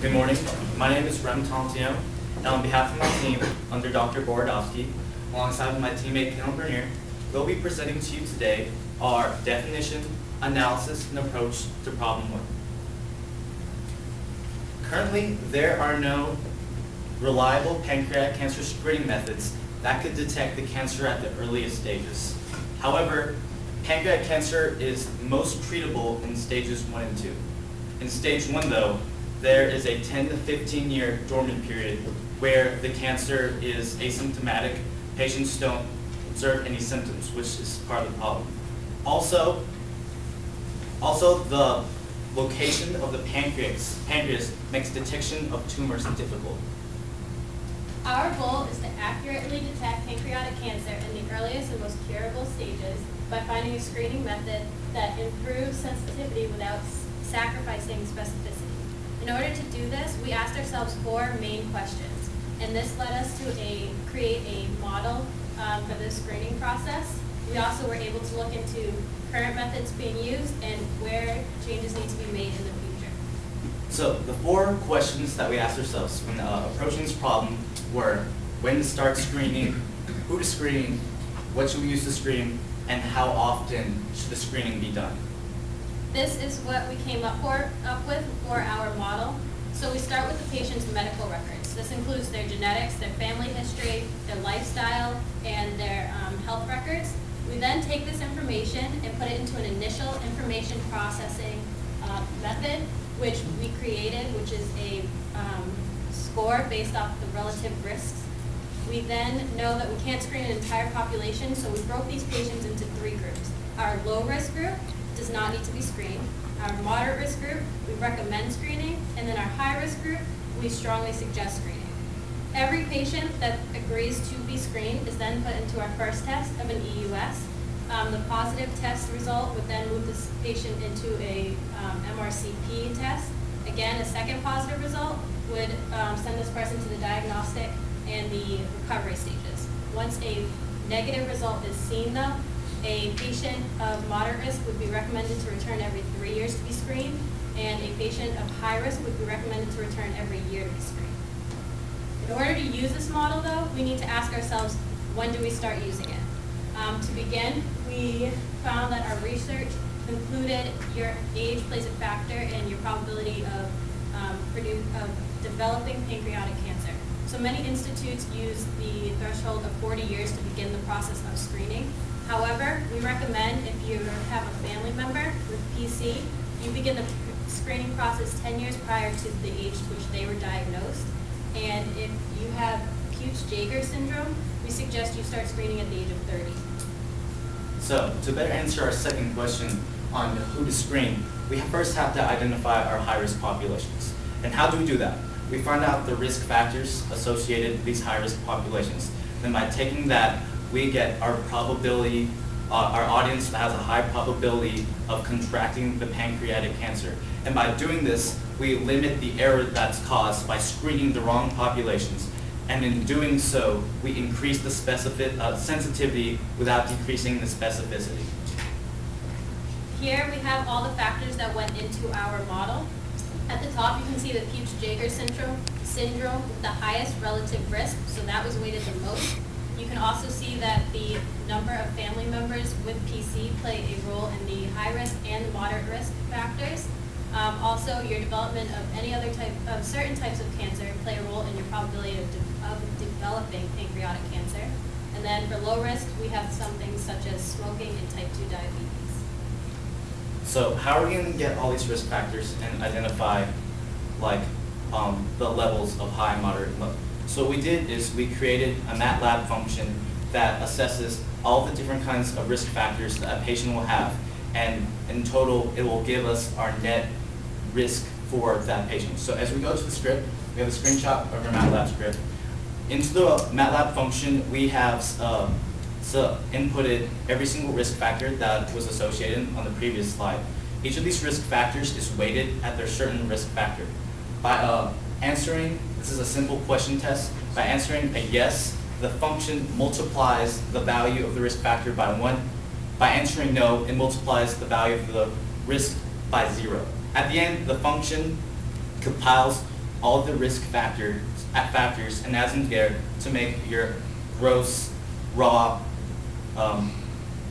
Good morning. My name is Rem Tontino, and on behalf of my team, under Dr. Borodowski, alongside my teammate Kendall Bernier, we'll be presenting to you today our definition, analysis, and approach to problem 1. Currently, there are no reliable pancreatic cancer screening methods that could detect the cancer at the earliest stages. However, pancreatic cancer is most treatable in stages 1 and 2. In stage 1, though, there is a 10 to 15 year dormant period where the cancer is asymptomatic. Patients don't observe any symptoms, which is part of the problem. Also the location of the pancreas makes detection of tumors difficult. Our goal is to accurately detect pancreatic cancer in the earliest and most curable stages by finding a screening method that improves sensitivity without sacrificing specificity. In order to do this, we asked ourselves 4 main questions, and this led us to create a model for this screening process. We also were able to look into current methods being used and where changes need to be made in the future. So the 4 questions that we asked ourselves when approaching this problem were: when to start screening, who to screen, what should we use to screen, and how often should the screening be done? This is what we came up with for our model. So we start with the patient's medical records. This includes their genetics, their family history, their lifestyle, and their health records. We then take this information and put it into an initial information processing method, which we created, which is a score based off the relative risks. We then know that we can't screen an entire population, so we broke these patients into 3 groups. Our low-risk group does not need to be screened. Our moderate risk group, we recommend screening, and then our high risk group, we strongly suggest screening. Every patient that agrees to be screened is then put into our first test of an EUS. The positive test result would then move this patient into a MRCP test. Again, a second positive result would send this person to the diagnostic and the recovery stages. Once a negative result is seen, though, a patient of moderate risk would be recommended to return every 3 years to be screened, and a patient of high risk would be recommended to return every year to be screened. In order to use this model, though, we need to ask ourselves, when do we start using it? To begin, we found that our research concluded your age plays a factor in your probability of developing pancreatic cancer. So many institutes use the threshold of 40 years to begin the process of screening. However, we recommend if you have a family member with PC, you begin the screening process 10 years prior to the age to which they were diagnosed. And if you have Peutz-Jeghers syndrome, we suggest you start screening at the age of 30. So to better answer our second question on who to screen, we first have to identify our high-risk populations. And how do we do that? We find out the risk factors associated with these high-risk populations. Then by taking that, we get our probability, our audience that has a high probability of contracting the pancreatic cancer. And by doing this, we limit the error that's caused by screening the wrong populations. And in doing so, we increase the sensitivity without decreasing the specificity. Here we have all the factors that went into our model. At the top, you can see the Peutz-Jeghers syndrome with the highest relative risk, so that was weighted the most. You can also see that the number of family members with PC play a role in the high risk and the moderate risk factors. Also, your development of any other type of certain types of cancer play a role in your probability of developing pancreatic cancer. And then for low risk, we have some things such as smoking and type 2 diabetes. So how are we going to get all these risk factors and identify the levels of high, moderate, and low? So what we did is we created a MATLAB function that assesses all the different kinds of risk factors that a patient will have, and in total it will give us our net risk for that patient. So as we go to the script, we have a screenshot of our MATLAB script. Into the MATLAB function, we have inputted every single risk factor that was associated on the previous slide. Each of these risk factors is weighted at their certain risk factor. By answering, this is a simple question test, by answering a yes, the function multiplies the value of the risk factor by 1. By answering no, it multiplies the value of the risk by 0. At the end, the function compiles all the risk factors and adds them together to make your gross raw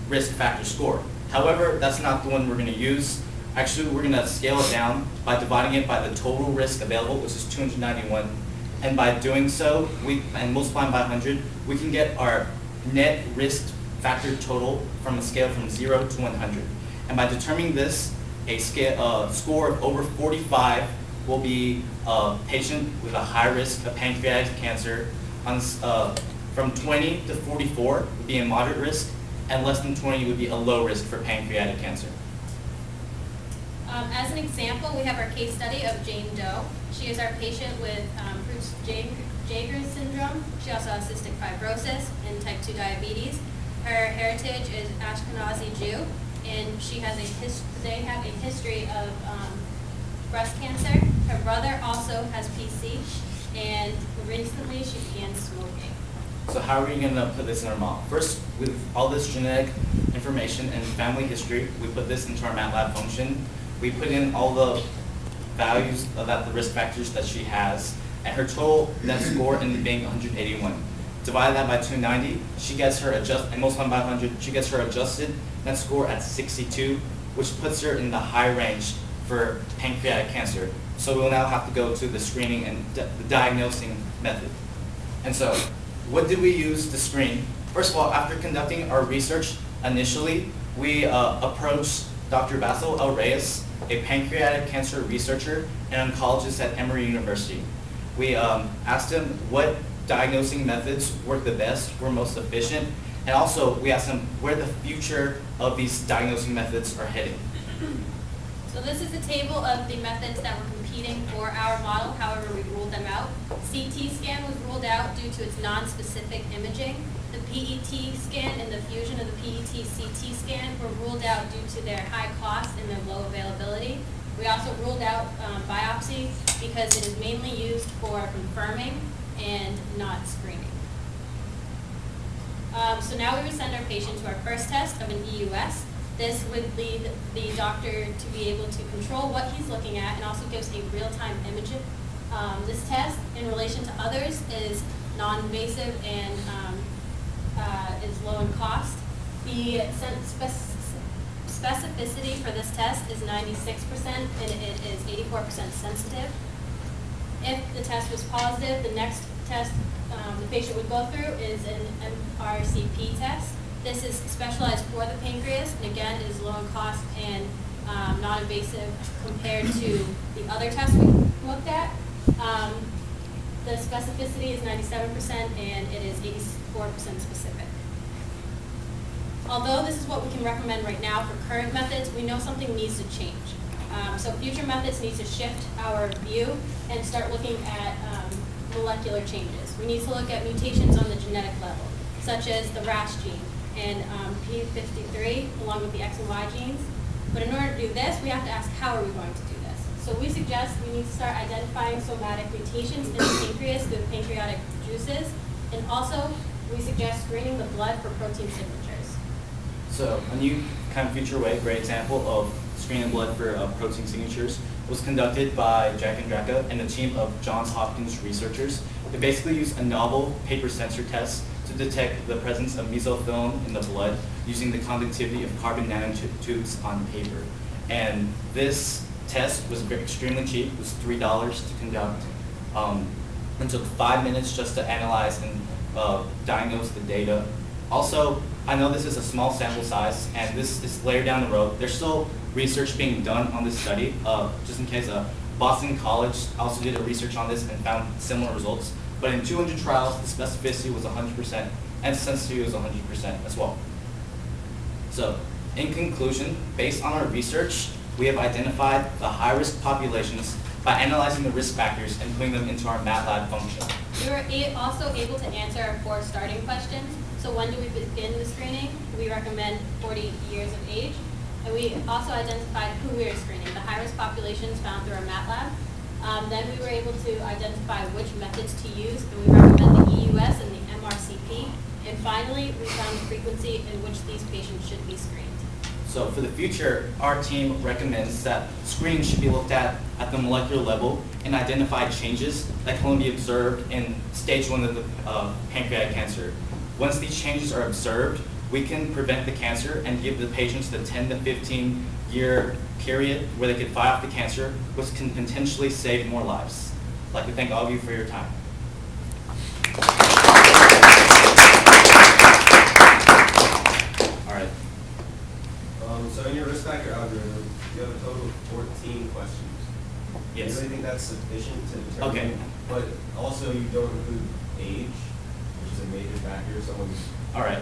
risk factor score. However, that's not the one we're going to use. Actually, we're going to scale it down by dividing it by the total risk available, which is 291. And by doing so, and multiplying by 100, we can get our net risk factor total from a scale from 0 to 100. And by determining this, a score of over 45 will be a patient with a high risk of pancreatic cancer. From 20 to 44 would be a moderate risk, and less than 20 would be a low risk for pancreatic cancer. As an example, we have our case study of Jane Doe. She is our patient with Proust-Jaeger syndrome. She also has cystic fibrosis and type 2 diabetes. Her heritage is Ashkenazi Jew, and they have a history of breast cancer. Her brother also has PC, and recently she began smoking. So how are we going to put this in our model? First, with all this genetic information and family history, we put this into our MATLAB function. We put in all the values about the risk factors that she has, and her total net score ended up being 181. Divide that by 290, she gets her and multiply by 100, she gets her adjusted net score at 62, which puts her in the high range for pancreatic cancer. So we'll now have to go to the screening and the diagnosing method. And so, what did we use to screen? First of all, after conducting our research initially, we approached Dr. Basil L. Reyes, a pancreatic cancer researcher and oncologist at Emory University. We asked him what diagnosing methods work the best, were most efficient, and also we asked him where the future of these diagnosing methods are heading. So this is a table of the methods that were competing for our model, however we ruled them out. CT scan was ruled out due to its non-specific imaging. The PET scan and the fusion of the PET-CT scan were ruled out due to their high cost and their low availability. We also ruled out biopsy because it is mainly used for confirming and not screening. So now we would send our patient to our first test of an EUS. This would lead the doctor to be able to control what he's looking at and also gives a real-time image. This test, in relation to others, is non-invasive and is low in cost. The specificity for this test is 96% and it is 84% sensitive. If the test was positive, the next test the patient would go through is an MRCP test. This is specialized for the pancreas, and again, it is low in cost and non-invasive compared to the other tests we looked at. The specificity is 97% and it is 84% specific. Although this is what we can recommend right now for current methods, we know something needs to change. So future methods need to shift our view and start looking at molecular changes. We need to look at mutations on the genetic level, such as the RAS gene and P53, along with the X and Y genes. But in order to do this, we have to ask, how are we going to do this? So we suggest we need to start identifying somatic mutations in the pancreas through the pancreatic juices, and also we suggest screening the blood for protein signatures. So a new kind of future way, great example of screening blood for protein signatures was conducted by Jack and Draka and a team of Johns Hopkins researchers. They basically used a novel paper sensor test to detect the presence of mesofilm in the blood using the conductivity of carbon nanotubes on paper. And this test was extremely cheap. It was $3 to conduct. It took 5 minutes just to analyze and diagnose the data. Also, I know this is a small sample size, and this is later down the road. There's still research being done on this study. Just in case, Boston College also did a research on this and found similar results. But in 200 trials, the specificity was 100%, and sensitivity was 100% as well. So, in conclusion, based on our research, we have identified the high-risk populations by analyzing the risk factors and putting them into our MATLAB function. We were also able to answer our 4 starting questions. So when do we begin the screening? We recommend 40 years of age. And we also identified who we are screening, the high-risk populations found through our MATLAB. Then we were able to identify which methods to use, and we recommend the EUS and the MRCP. And finally, we found the frequency in which these patients should be screened. So for the future, our team recommends that screening should be looked at the molecular level and identify changes that can only be observed in stage 1 of the pancreatic cancer. Once these changes are observed, we can prevent the cancer and give the patients the 10 to 15 year period where they could fight off the cancer, which can potentially save more lives. I'd like to thank all of you for your time. All right. So in your risk factor algorithm, you have a total of 14 questions. Yes. Do you really think that's sufficient to determine? Okay. But also you don't include age, which is a major factor. Someone's All right.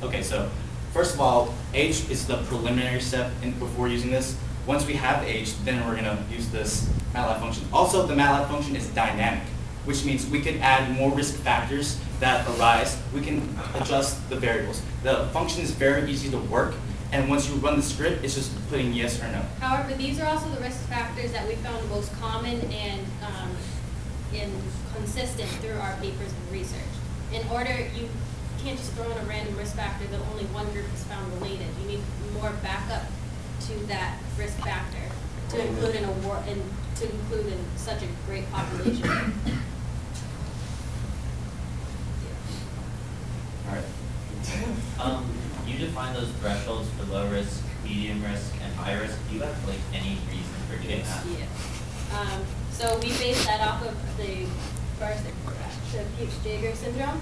Okay, so first of all, age is the preliminary step before using this. Once we have age, then we're going to use this MATLAB function. Also, the MATLAB function is dynamic, which means we can add more risk factors that arise. We can adjust the variables. The function is very easy to work, and once you run the script, it's just putting yes or no. However, these are also the risk factors that we found most common and consistent through our papers and research. In order, you can't just throw in a random risk factor that only one group is found related. You need more backup to that risk factor to include in such a great population. All right. You define those thresholds for low risk, medium risk, and high risk. Do you have like any reason for doing that? Yeah. So we based that off of the Fuchs-Jaeger syndrome.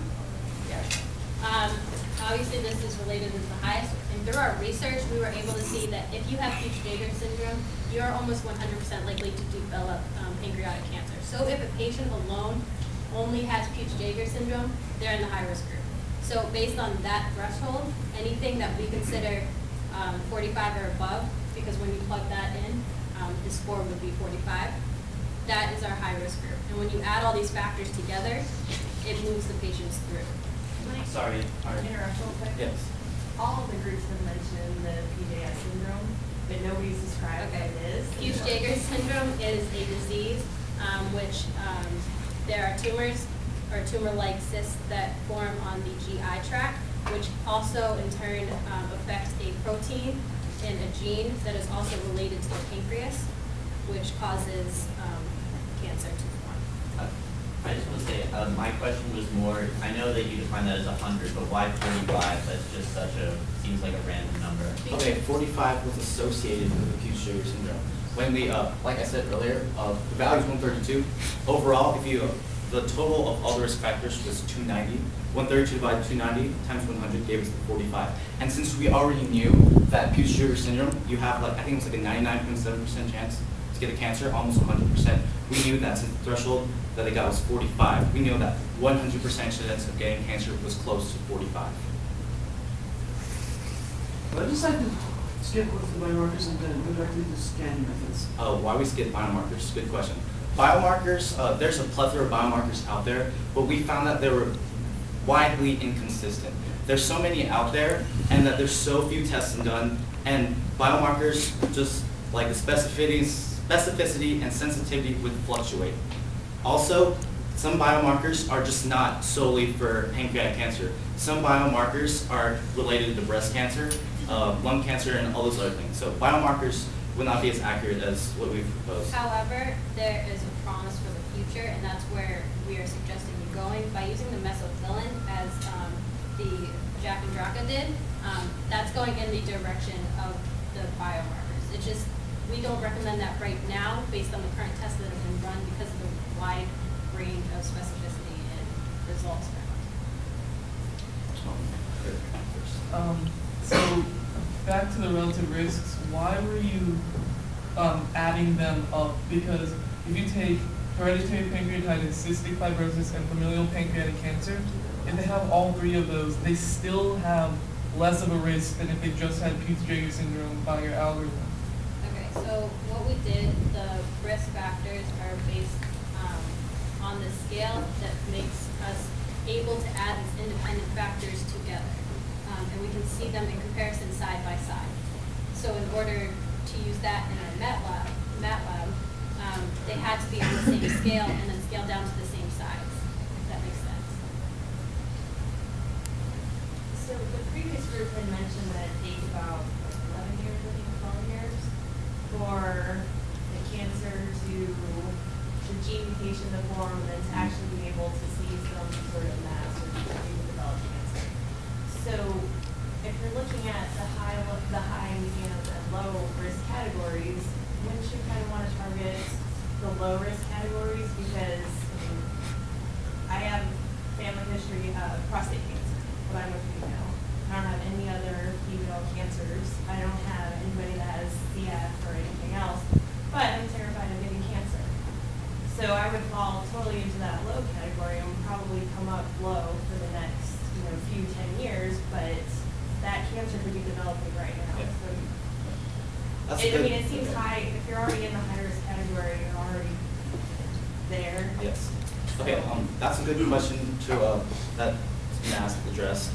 Obviously, this is related to the highest, and through our research, we were able to see that if you have Fuchs-Jaeger syndrome, you're almost 100% likely to develop pancreatic cancer. So if a patient alone only has Fuchs-Jaeger syndrome, they're in the high-risk group. So based on that threshold, anything that we consider 45 or above, because when you plug that in, the score would be 45, that is our high-risk group. And when you add all these factors together, it moves the patients through. Sorry. All right. Interrupt real quick. Yes. All of the groups have mentioned the PJS syndrome, but nobody's described what it is. Fuchs-Jaeger syndrome is a disease which there are tumors or tumor-like cysts that form on the GI tract, which also in turn affects a protein and a gene that is also related to the pancreas, which causes cancer to form. I just want to say, my question was more, I know that you define that as 100, but why 45? That's just seems like a random number. Okay, 45 was associated with the Fuchs-Jaeger syndrome. When we, like I said earlier, the value is 132. Overall, the total of all the risk factors was 290. 132 divided 290 times 100 gave us the 45. And since we already knew that Fuchs-Jaeger syndrome, you have I think it's like a 99.7% chance to get a cancer, almost 100%. We knew that since the threshold that they got was 45. We knew that 100% chance of getting cancer was close to 45. Why decide to skip with the biomarkers and then go directly to scanning methods? Why we skip biomarkers? Good question. Biomarkers, there's a plethora of biomarkers out there, but we found that they were widely inconsistent. There's so many out there, and that there's so few tests done, and biomarkers, just like the specificity and sensitivity would fluctuate. Also, some biomarkers are just not solely for pancreatic cancer. Some biomarkers are related to breast cancer, lung cancer, and all those other things. So biomarkers would not be as accurate as what we've proposed. However, there is a promise for the future, and that's where we are suggesting you going. By using the mesothelin as the Jack and Draka did, that's going in the direction of the biomarkers. It's just, we don't recommend that right now based on the current tests that have been run because of the wide range of specificity and results found. So back to the relative risks, why were you adding them up? Because if you take hereditary pancreatitis, cystic fibrosis, and familial pancreatic cancer, if they have all three of those, they still have less of a risk than if they just had Fuchs-Jaeger syndrome by your algorithm. Okay, so what we did, the risk factors are based on the scale that makes us able to add these independent factors together. And we can see them in comparison side by side. So in order to use that in our MATLAB, they had to be on the same scale and then scaled down to the same size, if that makes sense. So the previous group had mentioned that it takes about 11 the form than to actually be able to see some sort of mass or even develop cancer. So if you're looking at the high, medium, and low risk categories, wouldn't you kind of want to target the low risk categories? Because I have family history of prostate cancer, but I'm a female. I don't have any other female cancers. I don't have anybody that has CF or anything else, but I'm terrified of getting cancer. So I would fall totally into that low category and probably come up low for the next, few 10 years, but that cancer could be developing right now. Yeah. So That's it, I good. mean, it seems high, if you're already in the high risk category, you're already there. Yes. Okay, that's a good question to, that's been asked, addressed.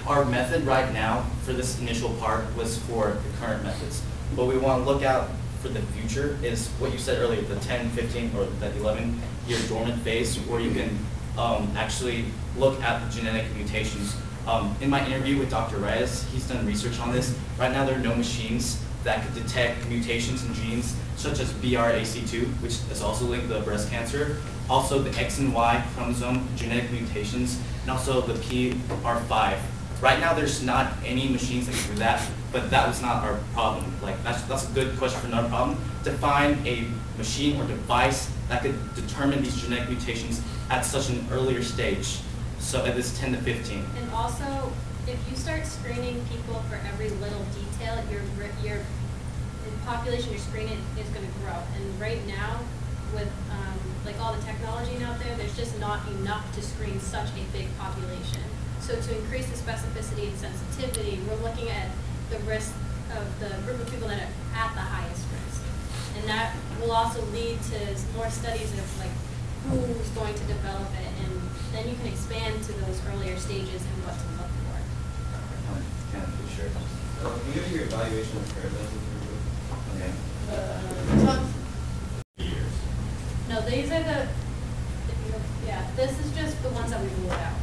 Our method right now for this initial part was for the current methods. What we want to look out for the future is what you said earlier, the 10, 15, or that 11-year dormant phase where you can actually look at the genetic mutations. In my interview with Dr. Reyes, he's done research on this. Right now there are no machines that could detect mutations in genes such as BRCA2, which is also linked to breast cancer, also the X and Y chromosome genetic mutations, and also the PR5. Right now there's not any machines that can do that, but that was not our problem. Like that's a good question for another problem. To find a machine or device that could determine these genetic mutations at such an earlier stage. So at this 10 to 15. And also, if you start screening people for every little detail, your population you're screening is going to grow. And right now, with like all the technology out there, there's just not enough to screen such a big population. So to increase the specificity and sensitivity, we're looking at the risk of the group of people that are at the highest risk. And that will also lead to more studies of like who's going to develop it, and then you can expand to those earlier stages and what to look for. Can't be sure. Can you give your evaluation of current methods? Okay. No, these are the, this is just the ones that we ruled out.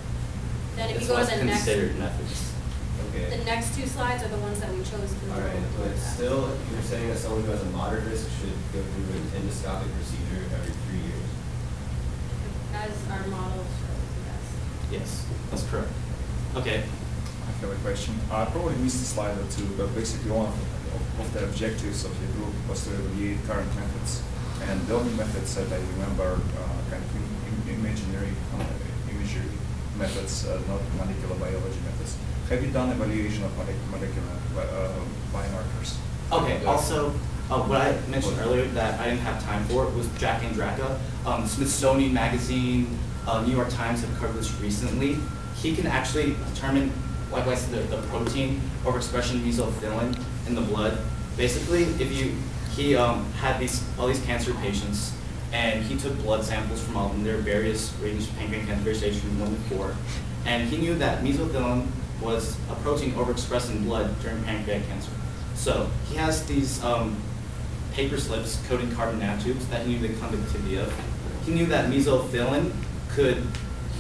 Then if It's you go to what's the next, considered methods. Okay. the next two slides are the ones that we chose to All right, rule but out. still, you're saying that someone who has a moderate risk should go through an endoscopic procedure every 3 years. As our model shows, yes. Yes, that's correct. Okay. I have a question. I probably missed a slide or two, but basically one of the objectives of the group was to evaluate current methods. And the only methods that I remember kind of imagery methods, not molecular biology methods. Have you done evaluation of molecular biomarkers? Okay, also, what I mentioned earlier that I didn't have time for was Jack and Draka. Smithsonian Magazine, New York Times have covered this recently. He can actually determine, like I said, the protein overexpression mesothelin in the blood. Basically, he had all these cancer patients, and he took blood samples from all of them. There are various ranges of pancreatic cancer, various stages from 1 to 4. And he knew that mesothelin was a protein overexpressed in blood during pancreatic cancer. So he has these paper slips coating carbon nanotubes that he knew the conductivity of. He knew that mesothelin could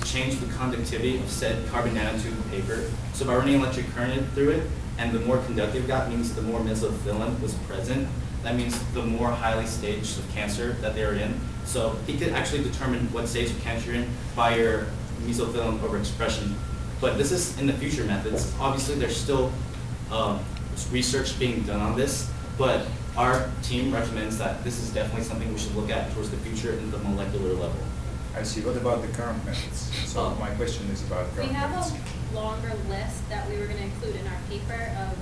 change the conductivity of said carbon nanotube paper. So by running electric current through it, and the more conductive it got means the more mesothelin was present. That means the more highly staged of cancer that they're in. So he could actually determine what stage of cancer you're in by your mesothelin overexpression. But this is in the future methods. Obviously, there's still research being done on this, but our team recommends that this is definitely something we should look at towards the future in the molecular level. I see. What about the current methods? So my question is about We current have methods. a longer list that we were going to include in our paper of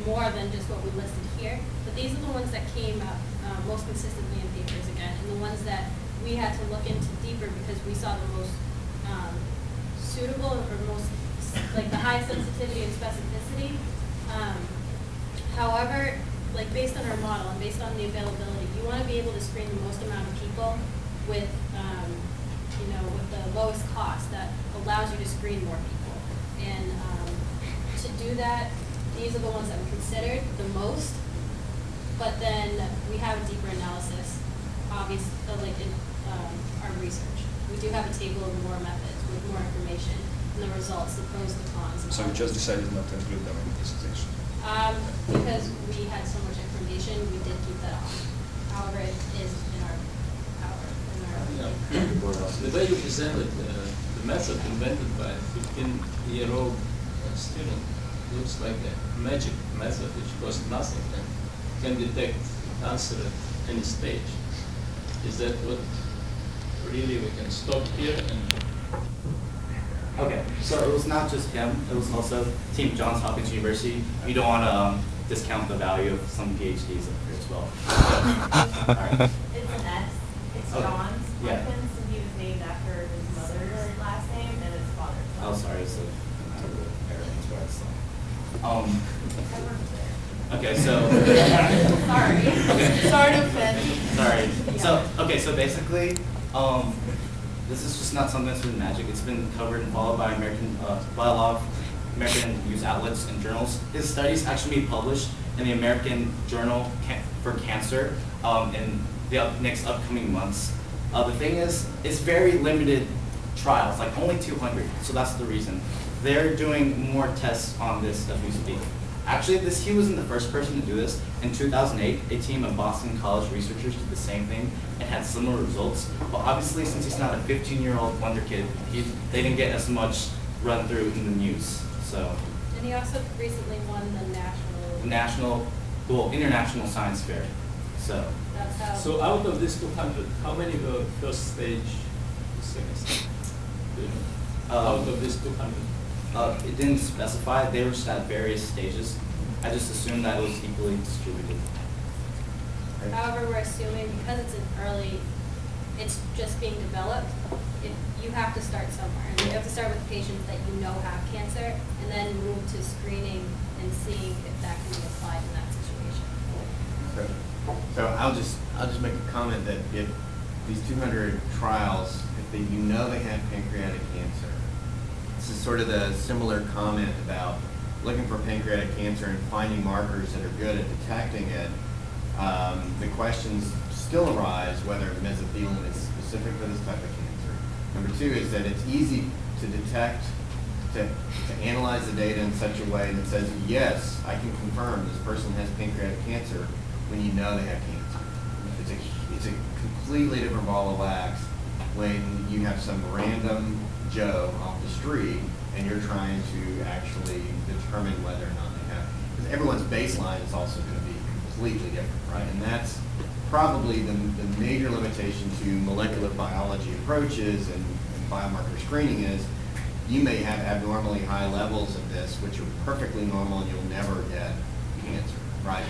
more than just what we listed here, but these are the ones that came up most consistently in papers again, and the ones that we had to look into deeper because we saw the most suitable or most, like the high sensitivity and specificity. However, like based on our model and based on the availability, you want to be able to screen the most amount of people with, with the lowest cost that allows you to screen more people. And to do that, these are the ones that we considered the most, but then we have a deeper analysis, obviously, like in our research. We do have a table of more methods with more information and the results, the pros, the cons. and So all you just decided not to include them in the presentation? Because we had so much information, we did keep that off. However, it is in our power, in our The way you presented the method invented by a 15-year-old student looks like a magic method which costs nothing and can detect cancer at any stage. Is that what really we can stop here and Okay, so it was not just him, it was also Team Johns Hopkins University. You don't want to discount the value of some PhDs up here as well. Alright. It's an S, it's Okay. John's Yeah. Hopkins, and he was named after his mother's last name and his father's last name. Oh, sorry, it's a matter of everything's right, so. I worked there. Okay, so. Sorry. Okay. Sorry to offend. Sorry. Yeah. So, okay, so basically, this is just not something that's been magic. It's been covered and followed by by a lot of American news outlets and journals. His studies actually be published in the American Journal for Cancer in the next upcoming months. The thing is, it's very limited trials, like only 200. So that's the reason. They're doing more tests on this as we speak. Actually, he wasn't the first person to do this. In 2008, a team of Boston College researchers did the same thing and had similar results. But obviously, since he's not a 15-year-old wonder kid, they didn't get as much run through in the news. So, And he also recently won the national, international science fair. So, that's how. so out of this 200, how many were first stage, second stage? Do you know? Out of this 200. it didn't specify. They were just at various stages. I just assumed that it was equally distributed. However, we're assuming because it's it's just being developed, you have to start somewhere. And you have to start with patients that you know have cancer and then move to screening and seeing if that can be applied in that situation. So I'll just make a comment that if these 200 trials, if you know they have pancreatic cancer, this is sort of the similar comment about looking for pancreatic cancer and finding markers that are good at detecting it. The questions still arise whether mesothelin is specific for this type of cancer. Number two is that it's easy to detect, to analyze the data in such a way that says, yes, I can confirm this person has pancreatic cancer when you know they have cancer. It's a completely different ball of wax when you have some random Joe off the street and you're trying to actually determine whether or not they have, because everyone's baseline is also going to be completely different, right? And that's probably the major limitation to molecular biology approaches and biomarker screening is you may have abnormally high levels of this, which are perfectly normal and you'll never get cancer, right?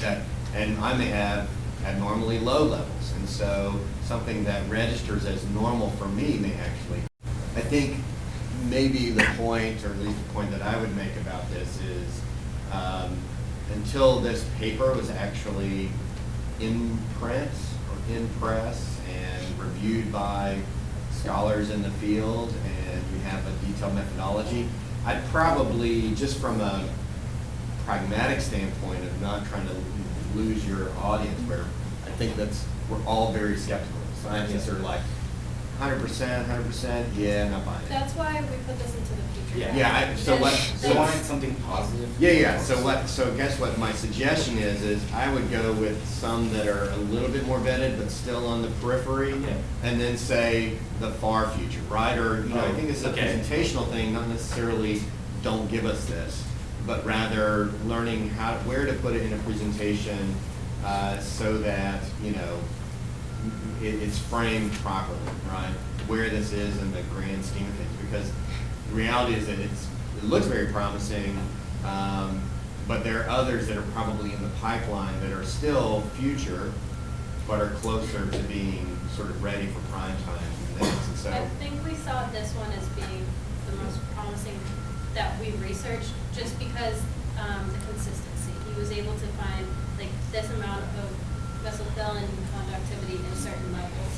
And I may have abnormally low levels, and so something that registers as normal for me may actually, I think maybe the point, or at least the point that I would make about this is until this paper was actually in print or in press and reviewed by scholars in the field and you have a detailed methodology, I'd probably, just from a pragmatic standpoint of not trying to lose your audience, where I think we're all very skeptical. Scientists are like, 100%, yeah, not buying it. That's why we put this into the future. Yeah. They They wanted something positive. Yeah. So guess what? My suggestion is I would go with some that are a little bit more vetted, but still on the periphery, Yeah. and then say the far future, right? Or I think it's a Okay. presentational thing, not necessarily don't give us this, but rather learning where to put it in a presentation so that it's framed properly, right? Where this is in the grand scheme of things, because the reality is that it looks very promising, but there are others that are probably in the pipeline that are still future, but are closer to being sort of ready for prime time and things. And so, I think we saw this one as being the most promising that we researched, just because the consistency. He was able to find like this amount of mesothelin conductivity in certain levels.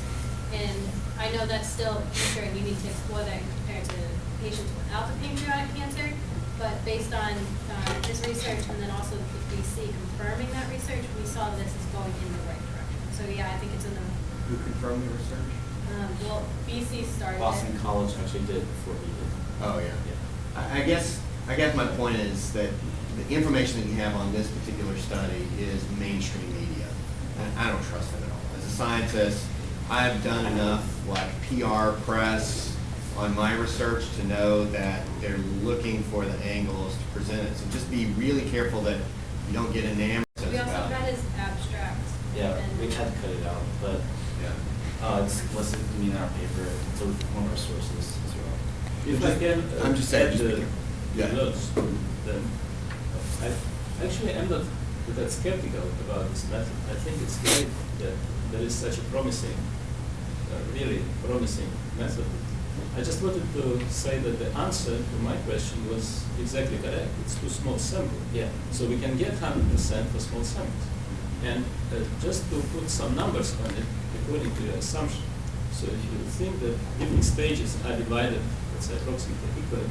And I know that's still future and you need to explore that compared to patients without the pancreatic cancer, but based on his research and then also the BC confirming that research, we saw this as going in the right direction. So yeah, I think it's in the, who confirmed the research? well, BC started it. Boston College actually did before he did. Oh, yeah. I guess my point is that the information that you have on this particular study is mainstream media. And I don't trust it at all. As a scientist, I've done enough like PR press on my research to know that they're looking for the angles to present it. So just be really careful that you don't get enamored We also about. got his abstract. Yeah, and- we had to cut it out, but, Yeah. it's listed in our paper, so one of our sources as well. If I can I'm just saying, add just be the careful. Yeah. notes, then I'm not that skeptical about this method. I think it's great that there is such a promising, really promising method. I just wanted to say that the answer to my question was exactly correct. It's too small sample. Yeah. So we can get 100% for small samples. And just to put some numbers on it, according to your assumption. So if you think that different stages are divided, let's say approximately equally,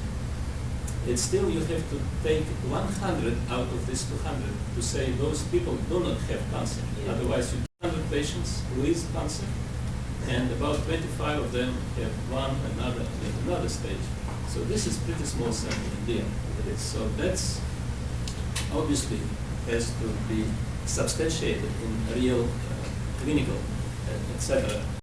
it's still you have to take 100 out of this 200 to say those people do not have cancer. Yeah. Otherwise, you 100 patients with cancer, and about 25 of them have one another stage. So this is pretty small sample indeed. So that's obviously has to be substantiated in real clinical, etc.